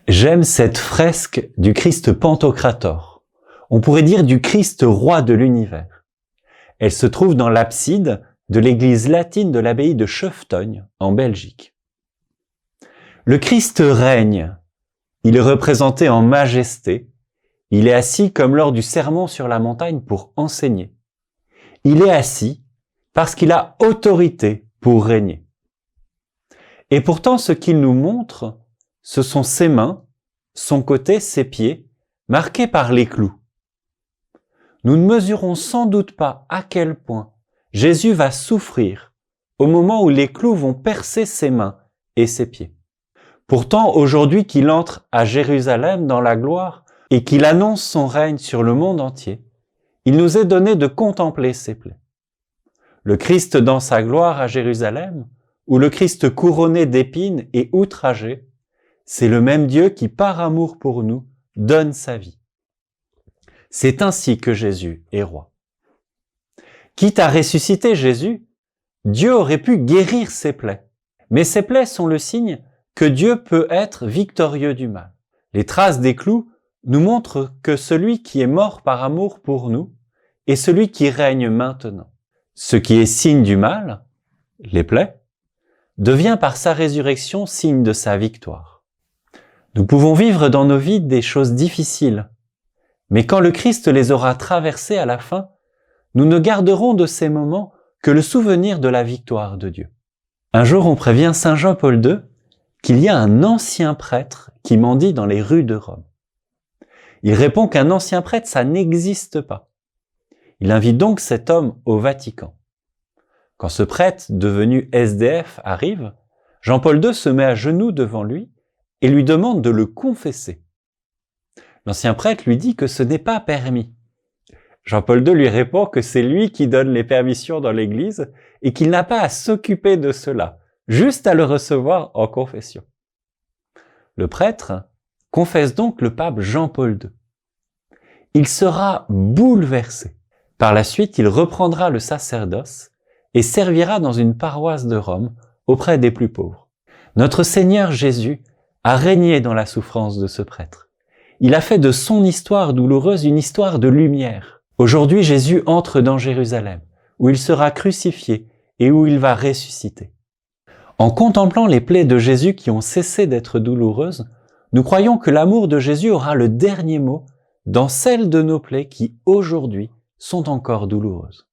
J'aime cette fresque du Christ Pantocrator. On pourrait dire du Christ roi de l'univers. Elle se trouve dans l'abside de l'église latine de l'abbaye de Scheftogne, en Belgique. Le Christ règne. Il est représenté en majesté. Il est assis comme lors du sermon sur la montagne pour enseigner. Il est assis parce qu'il a autorité pour régner. Et pourtant, ce qu'il nous montre, ce sont ses mains, son côté, ses pieds, marqués par les clous. Nous ne mesurons sans doute pas à quel point Jésus va souffrir au moment où les clous vont percer ses mains et ses pieds. Pourtant, aujourd'hui qu'il entre à Jérusalem dans la gloire et qu'il annonce son règne sur le monde entier, il nous est donné de contempler ses plaies. Le Christ dans sa gloire à Jérusalem, ou le Christ couronné d'épines et outragé, c'est le même Dieu qui, par amour pour nous, donne sa vie. C'est ainsi que Jésus est roi. Quitte à ressusciter Jésus, Dieu aurait pu guérir ses plaies. Mais ces plaies sont le signe que Dieu peut être victorieux du mal. Les traces des clous nous montrent que celui qui est mort par amour pour nous est celui qui règne maintenant. Ce qui est signe du mal, les plaies, devient par sa résurrection signe de sa victoire. Nous pouvons vivre dans nos vies des choses difficiles, mais quand le Christ les aura traversées à la fin, nous ne garderons de ces moments que le souvenir de la victoire de Dieu. Un jour, on prévient Saint Jean-Paul II qu'il y a un ancien prêtre qui mendie dans les rues de Rome. Il répond qu'un ancien prêtre, ça n'existe pas. Il invite donc cet homme au Vatican. Quand ce prêtre, devenu SDF, arrive, Jean-Paul II se met à genoux devant lui et lui demande de le confesser. L'ancien prêtre lui dit que ce n'est pas permis. Jean-Paul II lui répond que c'est lui qui donne les permissions dans l'Église et qu'il n'a pas à s'occuper de cela, juste à le recevoir en confession. Le prêtre confesse donc le pape Jean-Paul II. Il sera bouleversé. Par la suite, il reprendra le sacerdoce et servira dans une paroisse de Rome auprès des plus pauvres. Notre Seigneur Jésus a régné dans la souffrance de ce prêtre. Il a fait de son histoire douloureuse une histoire de lumière. Aujourd'hui, Jésus entre dans Jérusalem, où il sera crucifié et où il va ressusciter. En contemplant les plaies de Jésus qui ont cessé d'être douloureuses, nous croyons que l'amour de Jésus aura le dernier mot dans celles de nos plaies qui, aujourd'hui, sont encore douloureuses.